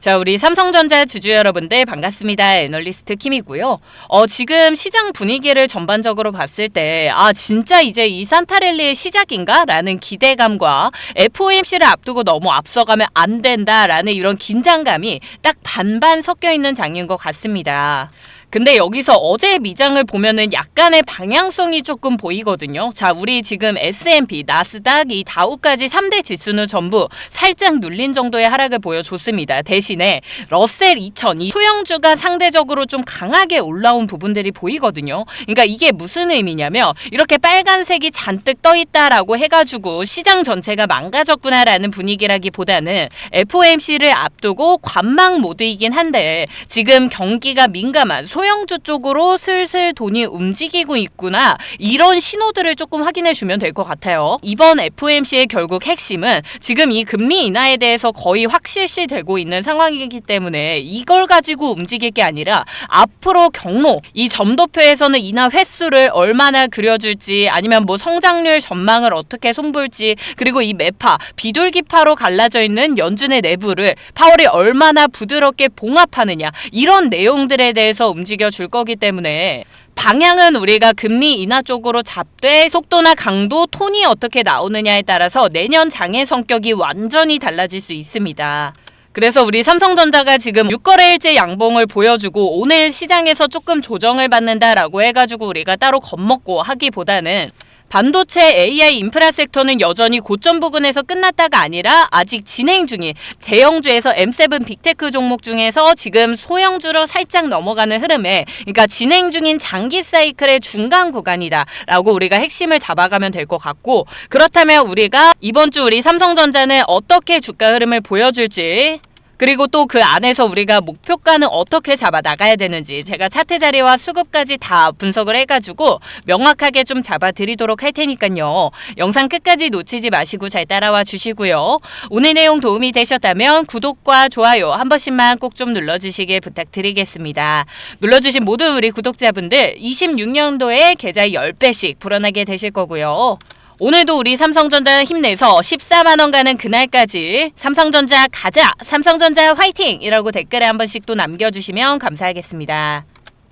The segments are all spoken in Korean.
자, 우리 삼성전자 주주 여러분들 반갑습니다. 애널리스트 킴이고요. 지금 시장 분위기를 전반적으로 봤을 때 진짜 이제 이 산타랠리의 시작인가? 라는 기대감과 FOMC를 앞두고 너무 앞서가면 안 된다라는 이런 긴장감이 딱 반반 섞여 있는 장인 것 같습니다. 근데 여기서 어제 미장을 보면은 약간의 방향성이 조금 보이거든요. 자, 우리 지금 S&P, 나스닥, 이 다우까지 3대 지수는 전부 살짝 눌린 정도의 하락을 보여줬습니다. 대신에 러셀 2000, 이 소형주가 상대적으로 좀 강하게 올라온 부분들이 보이거든요. 그러니까 이게 무슨 의미냐면 이렇게 빨간색이 잔뜩 떠있다라고 해가지고 시장 전체가 망가졌구나라는 분위기라기보다는 FOMC를 앞두고 관망 모드이긴 한데 지금 경기가 민감한 소형주 쪽으로 슬슬 돈이 움직이고 있구나, 이런 신호들을 조금 확인해 주면 될 것 같아요. 이번 FOMC의 결국 핵심은 지금 이 금리 인하에 대해서 거의 확실시 되고 있는 상황이기 때문에 이걸 가지고 움직일 게 아니라 앞으로 경로, 이 점도표에서는 인하 횟수를 얼마나 그려줄지, 아니면 뭐 성장률 전망을 어떻게 손볼지, 그리고 이 매파, 비둘기파로 갈라져 있는 연준의 내부를 파월이 얼마나 부드럽게 봉합하느냐, 이런 내용들에 대해서 움직여 줄 거기 때문에 방향은 우리가 금리 인하 쪽으로 잡되 속도나 강도, 톤이 어떻게 나오느냐에 따라서 내년 장의 성격이 완전히 달라질 수 있습니다. 그래서 우리 삼성전자가 지금 6거래일째 양봉을 보여주고 오늘 시장에서 조금 조정을 받는다라고 해가지고 우리가 따로 겁먹고 하기보다는 반도체, AI 인프라 섹터는 여전히 고점 부근에서 끝났다가 아니라 아직 진행 중인 대형주에서 M7 빅테크 종목 중에서 지금 소형주로 살짝 넘어가는 흐름에, 그러니까 진행 중인 장기 사이클의 중간 구간이다 라고 우리가 핵심을 잡아가면 될 것 같고, 그렇다면 우리가 이번 주 우리 삼성전자는 어떻게 주가 흐름을 보여줄지, 그리고 또 그 안에서 우리가 목표가는 어떻게 잡아 나가야 되는지 제가 차트 자리와 수급까지 다 분석을 해가지고 명확하게 좀 잡아드리도록 할 테니까요. 영상 끝까지 놓치지 마시고 잘 따라와 주시고요. 오늘 내용 도움이 되셨다면 구독과 좋아요 한 번씩만 꼭 좀 눌러주시길 부탁드리겠습니다. 눌러주신 모든 우리 구독자분들 26년도에 계좌 10배씩 불어나게 되실 거고요. 오늘도 우리 삼성전자 힘내서 14만원 가는 그날까지 삼성전자 가자, 삼성전자 화이팅! 이라고 댓글에 한 번씩 또 남겨주시면 감사하겠습니다.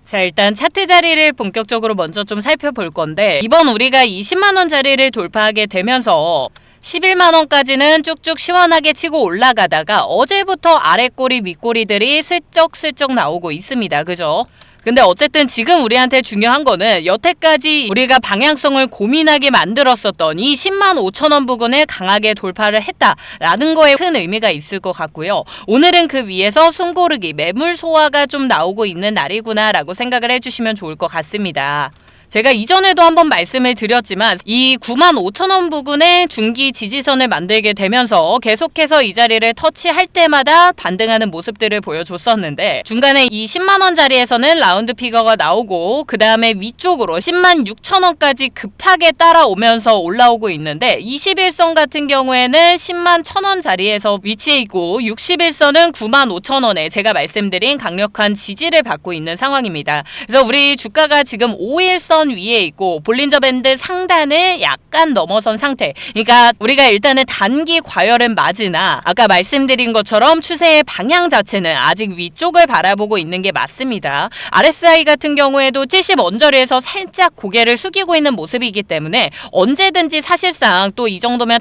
자, 일단 차트 자리를 본격적으로 먼저 좀 살펴볼 건데, 이번 우리가 20만원 자리를 돌파하게 되면서 11만원까지는 쭉쭉 시원하게 치고 올라가다가 어제부터 아래꼬리 윗꼬리들이 슬쩍슬쩍 나오고 있습니다. 그죠? 근데 어쨌든 지금 우리한테 중요한 거는 여태까지 우리가 방향성을 고민하게 만들었었던 이 10만 5천원 부근을 강하게 돌파를 했다라는 거에 큰 의미가 있을 것 같고요. 오늘은 그 위에서 숨고르기, 매물 소화가 좀 나오고 있는 날이구나라고 생각을 해주시면 좋을 것 같습니다. 제가 이전에도 한번 말씀을 드렸지만 이 9만 5천원 부근에 중기 지지선을 만들게 되면서 계속해서 이 자리를 터치할 때마다 반등하는 모습들을 보여줬었는데, 중간에 이 10만원 자리에서는 라운드 피거가 나오고 그 다음에 위쪽으로 10만 6천원까지 급하게 따라오면서 올라오고 있는데, 21선 같은 경우에는 10만 1천원 자리에서 위치해 있고 61선은 9만 5천원에 제가 말씀드린 강력한 지지를 받고 있는 상황입니다. 그래서 우리 주가가 지금 5일선 위에 있고 볼린저 밴드 상단을 약간 넘어선 상태. 그러니까 우리가 일단은 단기 과열은 맞으나 아까 말씀드린 것처럼 추세의 방향 자체는 아직 위쪽을 바라보고 있는 게 맞습니다. RSI 같은 경우에도 70 언저리에서 살짝 고개를 숙이고 있는 모습이기 때문에 언제든지 사실상 또 이 정도면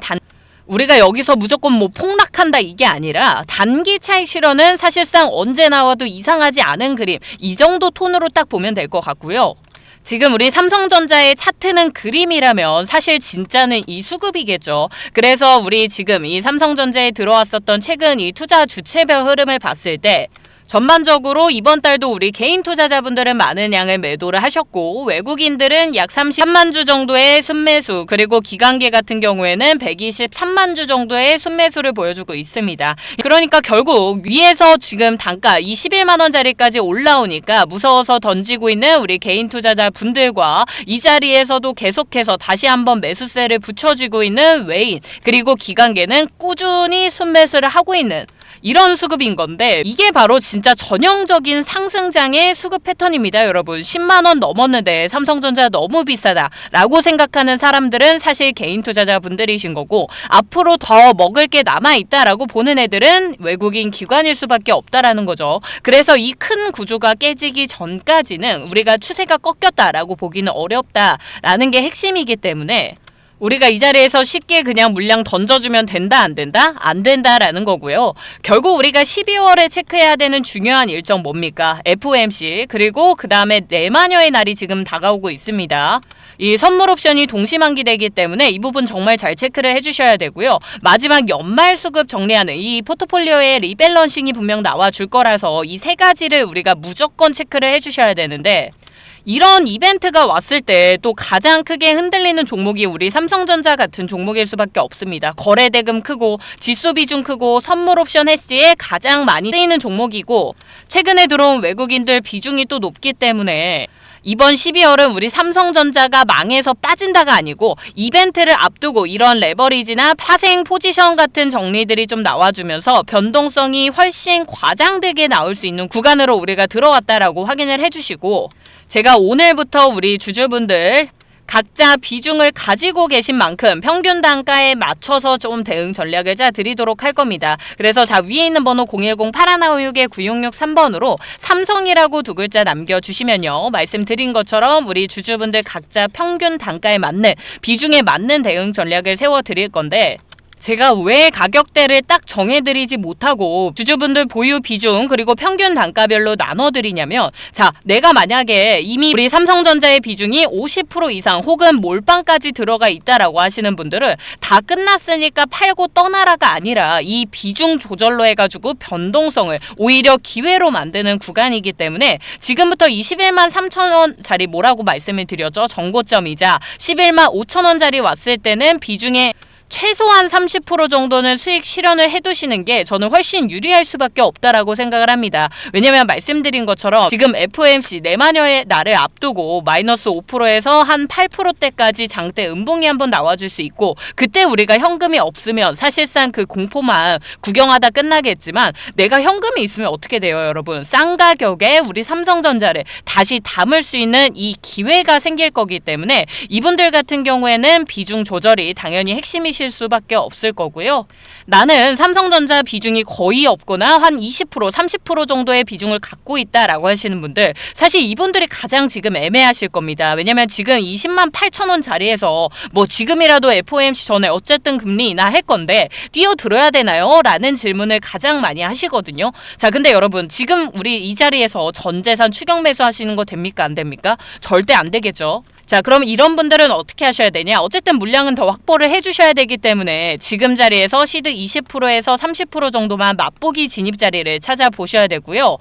우리가 여기서 무조건 뭐 폭락한다 이게 아니라 단기 차익 실현은 사실상 언제 나와도 이상하지 않은 그림, 이 정도 톤으로 딱 보면 될 것 같고요. 지금 우리 삼성전자의 차트는 그림이라면 사실 진짜는 이 수급이겠죠. 그래서 우리 지금 이 삼성전자에 들어왔었던 최근 이 투자 주체별 흐름을 봤을 때 전반적으로 이번 달도 우리 개인 투자자분들은 많은 양의 매도를 하셨고, 외국인들은 약 33만 주 정도의 순매수, 그리고 기관계 같은 경우에는 123만 주 정도의 순매수를 보여주고 있습니다. 그러니까 결국 위에서 지금 단가 21만원짜리까지 올라오니까 무서워서 던지고 있는 우리 개인 투자자 분들과 이 자리에서도 계속해서 다시 한번 매수세를 붙여주고 있는 외인, 그리고 기관계는 꾸준히 순매수를 하고 있는, 이런 수급인 건데 이게 바로 진짜 전형적인 상승장의 수급 패턴입니다. 여러분 10만원 넘었는데 삼성전자 너무 비싸다 라고 생각하는 사람들은 사실 개인 투자자분들이신 거고, 앞으로 더 먹을 게 남아있다 라고 보는 애들은 외국인 기관일 수밖에 없다라는 거죠. 그래서 이 큰 구조가 깨지기 전까지는 우리가 추세가 꺾였다라고 보기는 어렵다라는 게 핵심이기 때문에 우리가 이 자리에서 쉽게 그냥 물량 던져주면 된다 안 된다? 안 된다라는 거고요. 결국 우리가 12월에 체크해야 되는 중요한 일정 뭡니까? FOMC, 그리고 그 다음에 내마녀의 날이 지금 다가오고 있습니다. 이 선물 옵션이 동시만기되기 때문에 이 부분 정말 잘 체크를 해주셔야 되고요. 마지막 연말 수급 정리하는 이 포트폴리오의 리밸런싱이 분명 나와줄 거라서 이 세 가지를 우리가 무조건 체크를 해주셔야 되는데, 이런 이벤트가 왔을 때 또 가장 크게 흔들리는 종목이 우리 삼성전자 같은 종목일 수밖에 없습니다. 거래대금 크고 지수 비중 크고 선물 옵션 해시에 가장 많이 쓰이는 종목이고, 최근에 들어온 외국인들 비중이 또 높기 때문에 이번 12월은 우리 삼성전자가 망해서 빠진다가 아니고 이벤트를 앞두고 이런 레버리지나 파생 포지션 같은 정리들이 좀 나와주면서 변동성이 훨씬 과장되게 나올 수 있는 구간으로 우리가 들어왔다라고 확인을 해주시고, 제가 오늘부터 우리 주주분들 각자 비중을 가지고 계신 만큼 평균 단가에 맞춰서 좀 대응 전략을 드리도록 할 겁니다. 그래서 위에 있는 번호 010-8156-9663번으로 삼성이라고 두 글자 남겨주시면요, 말씀드린 것처럼 우리 주주분들 각자 평균 단가에 맞는 비중에 맞는 대응 전략을 세워드릴 건데, 제가 왜 가격대를 딱 정해드리지 못하고 주주분들 보유 비중 그리고 평균 단가별로 나눠드리냐면, 내가 만약에 이미 우리 삼성전자의 비중이 50% 이상 혹은 몰빵까지 들어가 있다라고 하시는 분들은 다 끝났으니까 팔고 떠나라가 아니라 이 비중 조절로 해가지고 변동성을 오히려 기회로 만드는 구간이기 때문에 지금부터 21만 3천원짜리 뭐라고 말씀을 드렸죠? 정고점이자 11만 5천원짜리 왔을 때는 비중에 최소한 30% 정도는 수익 실현을 해두시는 게 저는 훨씬 유리할 수밖에 없다라고 생각을 합니다. 왜냐면 말씀드린 것처럼 지금 FOMC 내마녀의 날을 앞두고 마이너스 5%에서 한 8%대까지 장대 음봉이 한번 나와줄 수 있고, 그때 우리가 현금이 없으면 사실상 그 공포만 구경하다 끝나겠지만, 내가 현금이 있으면 어떻게 돼요 여러분? 싼 가격에 우리 삼성전자를 다시 담을 수 있는 이 기회가 생길 거기 때문에 이분들 같은 경우에는 비중 조절이 당연히 핵심이실 수밖에 없을 거고요. 나는 삼성전자 비중이 거의 없거나 한 20%, 30% 정도의 비중을 갖고 있다라고 하시는 분들, 사실 이분들이 가장 지금 애매하실 겁니다. 왜냐면 지금 20만 8천원 자리에서 뭐 지금이라도 FOMC 전에 어쨌든 금리 인하할 건데 뛰어들어야 되나요? 라는 질문을 가장 많이 하시거든요. 근데 여러분 지금 우리 이 자리에서 전재산 추격 매수 하시는 거 됩니까? 안 됩니까? 절대 안 되겠죠. 그럼 이런 분들은 어떻게 하셔야 되냐? 어쨌든 물량은 더 확보를 해주셔야 되기 때문에 지금 자리에서 시드 20%에서 30% 정도만 맛보기 진입 자리를 찾아보셔야 되고요.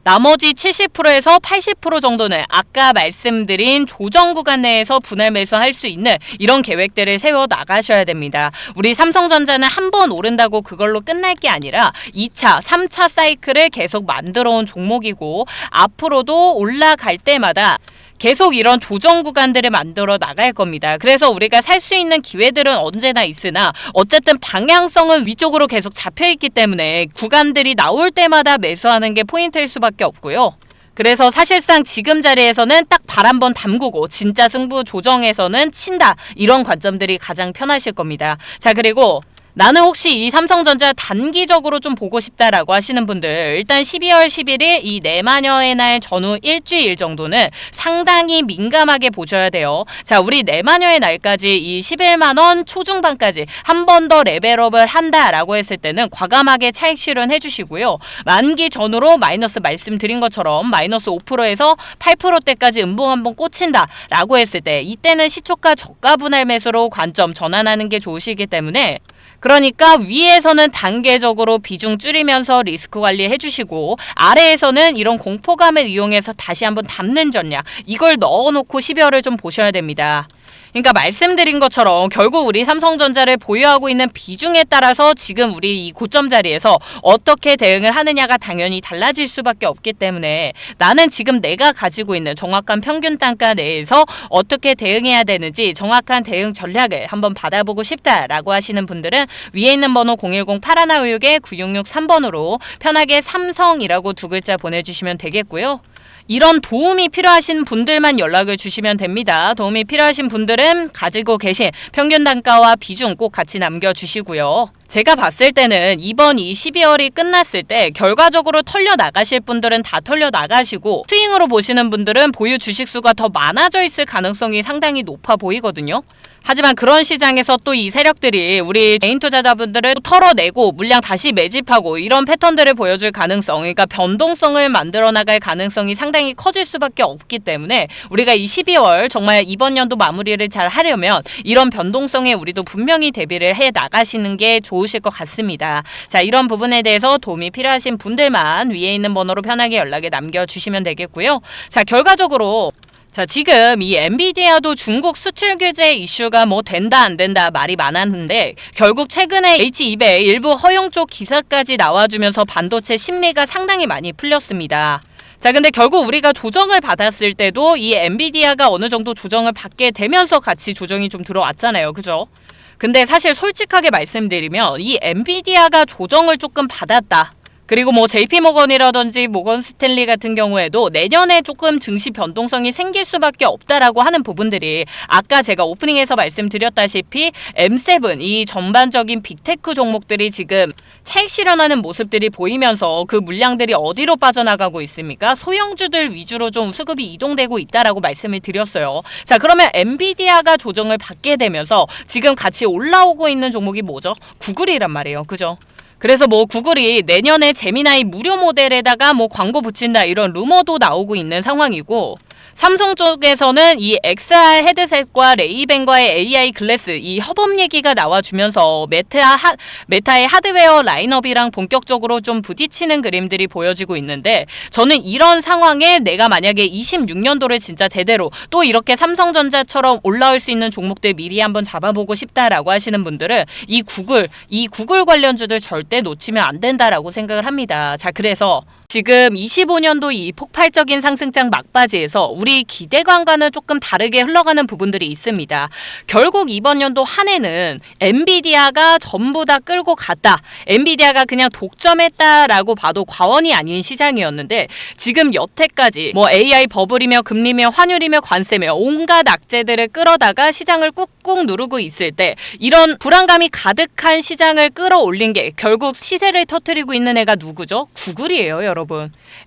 나머지 70%에서 80% 정도는 아까 말씀드린 조정 구간 내에서 분할 매수할 수 있는 이런 계획들을 세워 나가셔야 됩니다. 우리 삼성전자는 한 번 오른다고 그걸로 끝날 게 아니라 2차, 3차 사이클을 계속 만들어 온 종목이고, 앞으로도 올라갈 때마다 계속 이런 조정 구간들을 만들어 나갈 겁니다. 그래서 우리가 살 수 있는 기회들은 언제나 있으나 어쨌든 방향성은 위쪽으로 계속 잡혀있기 때문에 구간들이 나올 때마다 매수하는 게 포인트일 수밖에 없고요. 그래서 사실상 지금 자리에서는 딱 발 한번 담그고 진짜 승부 조정에서는 친다, 이런 관점들이 가장 편하실 겁니다. 그리고 나는 혹시 이 삼성전자 단기적으로 좀 보고 싶다라고 하시는 분들, 일단 12월 11일 이 내마녀의 날 전후 일주일 정도는 상당히 민감하게 보셔야 돼요. 우리 내마녀의 날까지 이 11만원 초중반까지 한 번 더 레벨업을 한다라고 했을 때는 과감하게 차익 실현 해주시고요. 만기 전후로 마이너스 말씀드린 것처럼 마이너스 5%에서 8%대까지 음봉 한번 꽂힌다라고 했을 때, 이때는 시초가 저가 분할 매수로 관점 전환하는 게 좋으시기 때문에, 그러니까 위에서는 단계적으로 비중 줄이면서 리스크 관리 해주시고, 아래에서는 이런 공포감을 이용해서 다시 한번 담는 전략, 이걸 넣어놓고 12월을 좀 보셔야 됩니다. 그러니까 말씀드린 것처럼 결국 우리 삼성전자를 보유하고 있는 비중에 따라서 지금 우리 이 고점 자리에서 어떻게 대응을 하느냐가 당연히 달라질 수밖에 없기 때문에 나는 지금 내가 가지고 있는 정확한 평균 단가 내에서 어떻게 대응해야 되는지 정확한 대응 전략을 한번 받아보고 싶다라고 하시는 분들은 위에 있는 번호 010-8156-9663번으로 편하게 삼성이라고 두 글자 보내주시면 되겠고요. 이런 도움이 필요하신 분들만 연락을 주시면 됩니다. 도움이 필요하신 분들은 가지고 계신 평균 단가와 비중 꼭 같이 남겨주시고요. 제가 봤을 때는 이번 이 12월이 끝났을 때 결과적으로 털려 나가실 분들은 다 털려 나가시고 스윙으로 보시는 분들은 보유 주식수가 더 많아져 있을 가능성이 상당히 높아 보이거든요. 하지만 그런 시장에서 또 이 세력들이 우리 개인 투자자분들을 털어내고 물량 다시 매집하고 이런 패턴들을 보여줄 가능성, 그러니까 변동성을 만들어 나갈 가능성이 상당히 커질 수밖에 없기 때문에 우리가 이 12월 정말 이번 연도 마무리를 잘 하려면 이런 변동성에 우리도 분명히 대비를 해 나가시는 게 좋으실 것 같습니다. 자, 이런 부분에 대해서 도움이 필요하신 분들만 위에 있는 번호로 편하게 연락을 남겨주시면 되겠고요. 자, 결과적으로 자, 지금 이 엔비디아도 중국 수출 규제 이슈가 뭐 된다 안 된다 말이 많았는데 결국 최근에 H200 일부 허용 쪽 기사까지 나와주면서 반도체 심리가 상당히 많이 풀렸습니다. 자, 근데 결국 우리가 조정을 받았을 때도 이 엔비디아가 어느 정도 조정을 받게 되면서 같이 조정이 좀 들어왔잖아요. 그죠? 근데 사실 솔직하게 말씀드리면 이 엔비디아가 조정을 조금 받았다. 그리고 뭐 JP모건이라든지 모건 스탠리 같은 경우에도 내년에 조금 증시 변동성이 생길 수밖에 없다라고 하는 부분들이 아까 제가 오프닝에서 말씀드렸다시피 M7 이 전반적인 빅테크 종목들이 지금 차익 실현하는 모습들이 보이면서 그 물량들이 어디로 빠져나가고 있습니까? 소형주들 위주로 좀 수급이 이동되고 있다라고 말씀을 드렸어요. 자, 그러면 엔비디아가 조정을 받게 되면서 지금 같이 올라오고 있는 종목이 뭐죠? 구글이란 말이에요. 그죠? 그래서 뭐 구글이 내년에 제미나이 무료 모델에다가 뭐 광고 붙인다 이런 루머도 나오고 있는 상황이고 삼성 쪽에서는 이 XR 헤드셋과 레이밴과의 AI 글래스 이 협업 얘기가 나와주면서 메타의 하드웨어 라인업이랑 본격적으로 좀 부딪히는 그림들이 보여지고 있는데 저는 이런 상황에 내가 만약에 26년도를 진짜 제대로 또 이렇게 삼성전자처럼 올라올 수 있는 종목들 미리 한번 잡아보고 싶다라고 하시는 분들은 이 구글 관련주들 절대 놓치면 안 된다라고 생각을 합니다. 자, 그래서 지금 25년도 이 폭발적인 상승장 막바지에서 우리 기대감과는 조금 다르게 흘러가는 부분들이 있습니다. 결국 이번 연도 한 해는 엔비디아가 전부 다 끌고 갔다. 엔비디아가 그냥 독점했다라고 봐도 과언이 아닌 시장이었는데 지금 여태까지 뭐 AI 버블이며 금리며 환율이며 관세며 온갖 악재들을 끌어다가 시장을 꾹꾹 누르고 있을 때 이런 불안감이 가득한 시장을 끌어올린 게 결국 시세를 터뜨리고 있는 애가 누구죠? 구글이에요, 여러분.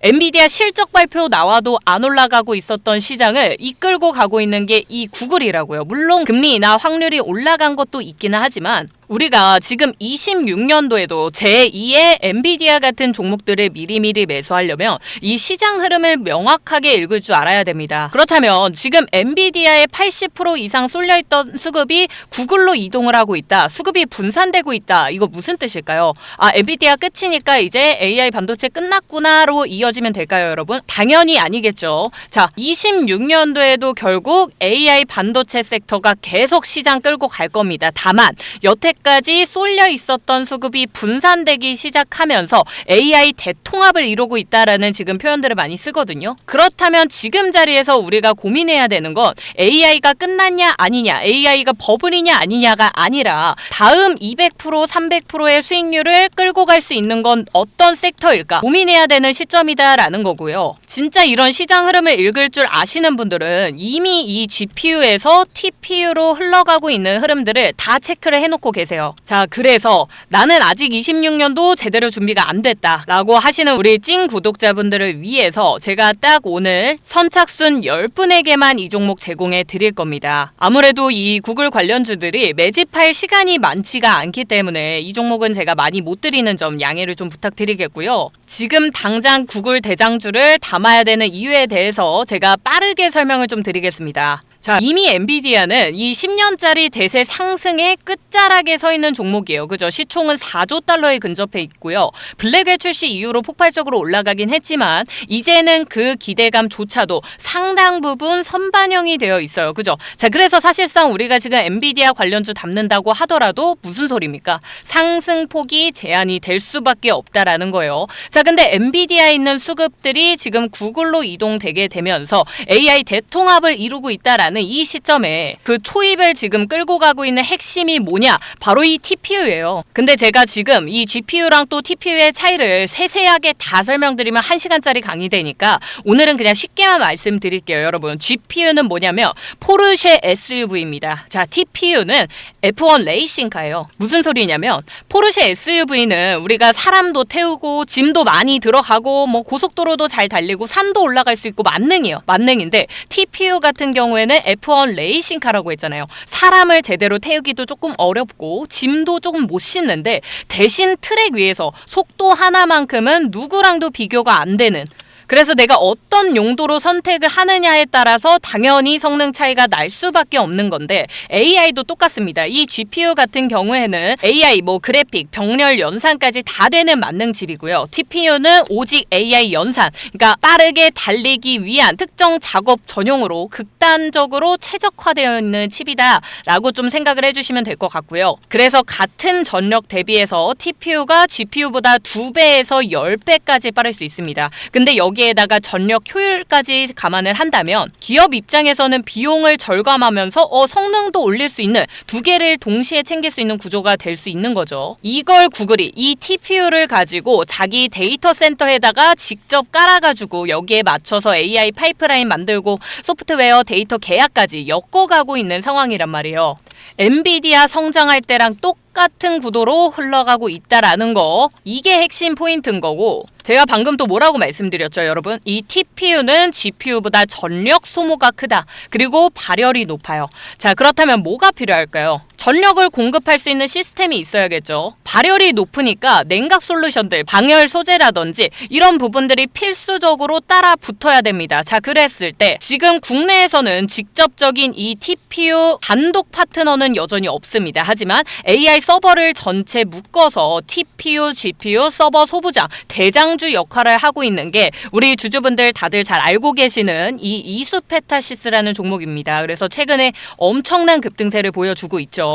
엔비디아 실적 발표 나와도 안 올라가고 있었던 시장을 이끌고 가고 있는 게 이 구글이라고요. 물론 금리나 확률이 올라간 것도 있기는 하지만 우리가 지금 26년도에도 제2의 엔비디아 같은 종목들을 미리미리 매수하려면 이 시장 흐름을 명확하게 읽을 줄 알아야 됩니다. 그렇다면 지금 엔비디아의 80% 이상 쏠려있던 수급이 구글로 이동을 하고 있다. 수급이 분산되고 있다. 이거 무슨 뜻일까요? 아, 엔비디아 끝이니까 이제 AI 반도체 끝났구나로 이어지면 될까요, 여러분? 당연히 아니겠죠. 자, 26년도에도 결국 AI 반도체 섹터가 계속 시장 끌고 갈 겁니다. 다만 여태까지 쏠려 있었던 수급이 분산되기 시작하면서 AI 대통합을 이루고 있다라는 지금 표현들을 많이 쓰거든요. 그렇다면 지금 자리에서 우리가 고민해야 되는 건 AI가 끝났냐 아니냐, AI가 버블이냐 아니냐가 아니라 다음 200% 300%의 수익률을 끌고 갈 수 있는 건 어떤 섹터일까 고민해야 되는 시점이다라는 거고요. 진짜 이런 시장 흐름을 읽을 줄 아시는 분들은 이미 이 GPU에서 TPU로 흘러가고 있는 흐름들을 다 체크를 해놓고 계세요. 자, 그래서 나는 아직 26년도 제대로 준비가 안 됐다 라고 하시는 우리 찐 구독자분들을 위해서 제가 딱 오늘 선착순 10분에게만 이 종목 제공해 드릴 겁니다. 아무래도 이 구글 관련주들이 매집할 시간이 많지가 않기 때문에 이 종목은 제가 많이 못 드리는 점 양해를 좀 부탁드리겠고요. 지금 당장 구글 대장주를 담아야 되는 이유에 대해서 제가 빠르게 설명을 좀 드리겠습니다. 자, 이미 엔비디아는 이 10년짜리 대세 상승의 끝자락에 서 있는 종목이에요. 그죠? 시총은 4조 달러에 근접해 있고요. 블랙웰 출시 이후로 폭발적으로 올라가긴 했지만 이제는 그 기대감조차도 상당 부분 선반영이 되어 있어요. 그죠? 자, 그래서 사실상 우리가 지금 엔비디아 관련주 담는다고 하더라도 무슨 소리입니까? 상승폭이 제한이 될 수밖에 없다라는 거예요. 자, 근데 엔비디아에 있는 수급들이 지금 구글로 이동되게 되면서 AI 대통합을 이루고 있다라는 이 시점에 그 초입을 지금 끌고 가고 있는 핵심이 뭐냐? 바로 이 TPU예요. 근데 제가 지금 이 GPU랑 또 TPU의 차이를 세세하게 다 설명드리면 1시간짜리 강의되니까 오늘은 그냥 쉽게만 말씀드릴게요. 여러분, GPU는 뭐냐면 포르쉐 SUV입니다. 자, TPU는 F1 레이싱카예요. 무슨 소리냐면 포르쉐 SUV는 우리가 사람도 태우고 짐도 많이 들어가고 뭐 고속도로도 잘 달리고 산도 올라갈 수 있고 만능이에요. 만능인데 TPU 같은 경우에는 F1 레이싱카라고 했잖아요. 사람을 제대로 태우기도 조금 어렵고 짐도 조금 못 싣는데 대신 트랙 위에서 속도 하나만큼은 누구랑도 비교가 안 되는, 그래서 내가 어떤 용도로 선택을 하느냐에 따라서 당연히 성능 차이가 날 수밖에 없는 건데 AI도 똑같습니다. 이 GPU 같은 경우에는 AI 뭐 그래픽, 병렬 연산까지 다 되는 만능칩이고요. TPU는 오직 AI 연산, 그러니까 빠르게 달리기 위한 특정 작업 전용으로 극단적으로 최적화되어 있는 칩이다 라고 좀 생각을 해주시면 될 것 같고요. 그래서 같은 전력 대비해서 TPU가 GPU보다 2배에서 10배까지 빠를 수 있습니다. 근데 여기에다가 전력 효율까지 감안을 한다면 기업 입장에서는 비용을 절감하면서 성능도 올릴 수 있는 두 개를 동시에 챙길 수 있는 구조가 될 수 있는 거죠. 이걸 구글이 이 TPU를 가지고 자기 데이터 센터에다가 직접 깔아가지고 여기에 맞춰서 AI 파이프라인 만들고 소프트웨어 데이터 계약까지 엮어가고 있는 상황이란 말이에요. 엔비디아 성장할 때랑 똑같은 구도로 흘러가고 있다라는 거, 이게 핵심 포인트인 거고, 제가 방금 또 뭐라고 말씀드렸죠, 여러분? 이 TPU는 GPU보다 전력 소모가 크다. 그리고 발열이 높아요. 자, 그렇다면 뭐가 필요할까요? 전력을 공급할 수 있는 시스템이 있어야겠죠. 발열이 높으니까 냉각 솔루션들, 방열 소재라든지 이런 부분들이 필수적으로 따라 붙어야 됩니다. 자, 그랬을 때 지금 국내에서는 직접적인 이 TPU 단독 파트너는 여전히 없습니다. 하지만 AI 서버를 전체 묶어서 TPU, GPU, 서버 소부장, 대장주 역할을 하고 있는 게 우리 주주분들 다들 잘 알고 계시는 이 이수페타시스라는 종목입니다. 그래서 최근에 엄청난 급등세를 보여주고 있죠.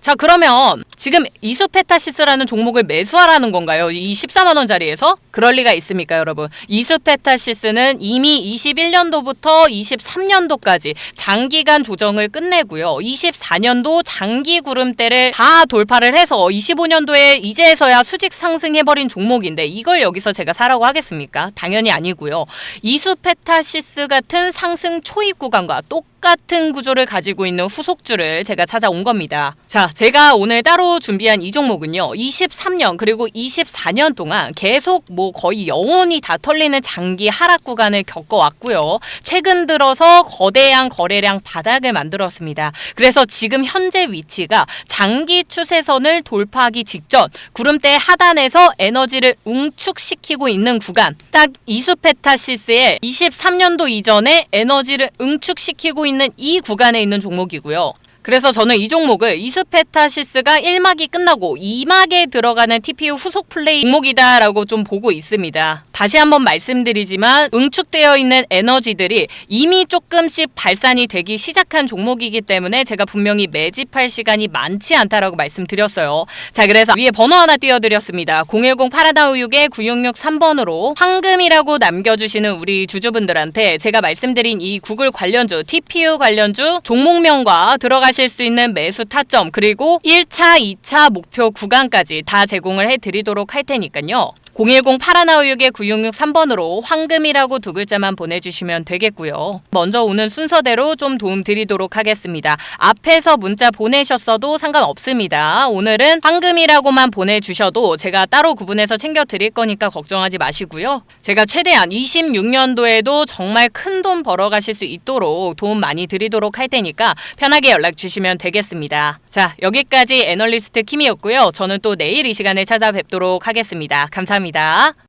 자, 그러면 지금 이수페타시스라는 종목을 매수하라는 건가요? 이 14만 원짜리에서? 그럴 리가 있습니까, 여러분? 이수페타시스는 이미 21년도부터 23년도까지 장기간 조정을 끝내고요. 24년도 장기 구름대를 다 돌파를 해서 25년도에 이제서야 수직 상승해버린 종목인데 이걸 여기서 제가 사라고 하겠습니까? 당연히 아니고요. 이수페타시스 같은 상승 초입 구간과 똑같은 구조를 가지고 있는 후속주를 제가 찾아온 겁니다. 자, 제가 오늘 따로 준비한 이 종목은요, 23년 그리고 24년 동안 계속 뭐 거의 영원히 다 털리는 장기 하락 구간을 겪어왔고요. 최근 들어서 거대한 거래량 바닥을 만들었습니다. 그래서 지금 현재 위치가 장기 추세선을 돌파하기 직전 구름대 하단에서 에너지를 응축시키고 있는 구간, 딱 이수페타시스의 23년도 이전에 에너지를 응축시키고 있는 이 구간에 있는 종목이고요. 그래서 저는 이 종목을 이수페타시스가 1막이 끝나고 2막에 들어가는 TPU 후속 플레이 종목이다라고 좀 보고 있습니다. 다시 한번 말씀드리지만 응축되어 있는 에너지들이 이미 조금씩 발산이 되기 시작한 종목이기 때문에 제가 분명히 매집할 시간이 많지 않다라고 말씀드렸어요. 자, 그래서 위에 번호 하나 띄워드렸습니다. 010-8156-9663번으로 황금이라고 남겨주시는 우리 주주분들한테 제가 말씀드린 이 구글 관련주, TPU 관련주 종목명과 들어가실 수 있는 매수 타점, 그리고 1차, 2차 목표 구간까지 다 제공을 해드리도록 할 테니까요. 010-8156-9663번으로 황금이라고 두 글자만 보내주시면 되겠고요. 먼저 오는 순서대로 좀 도움 드리도록 하겠습니다. 앞에서 문자 보내셨어도 상관없습니다. 오늘은 황금이라고만 보내주셔도 제가 따로 구분해서 챙겨드릴 거니까 걱정하지 마시고요. 제가 최대한 26년도에도 정말 큰 돈 벌어가실 수 있도록 도움 많이 드리도록 할 테니까 편하게 연락 주시면 되겠습니다. 자, 여기까지 애널리스트 킴이었고요. 저는 또 내일 이 시간에 찾아뵙도록 하겠습니다. 감사합니다.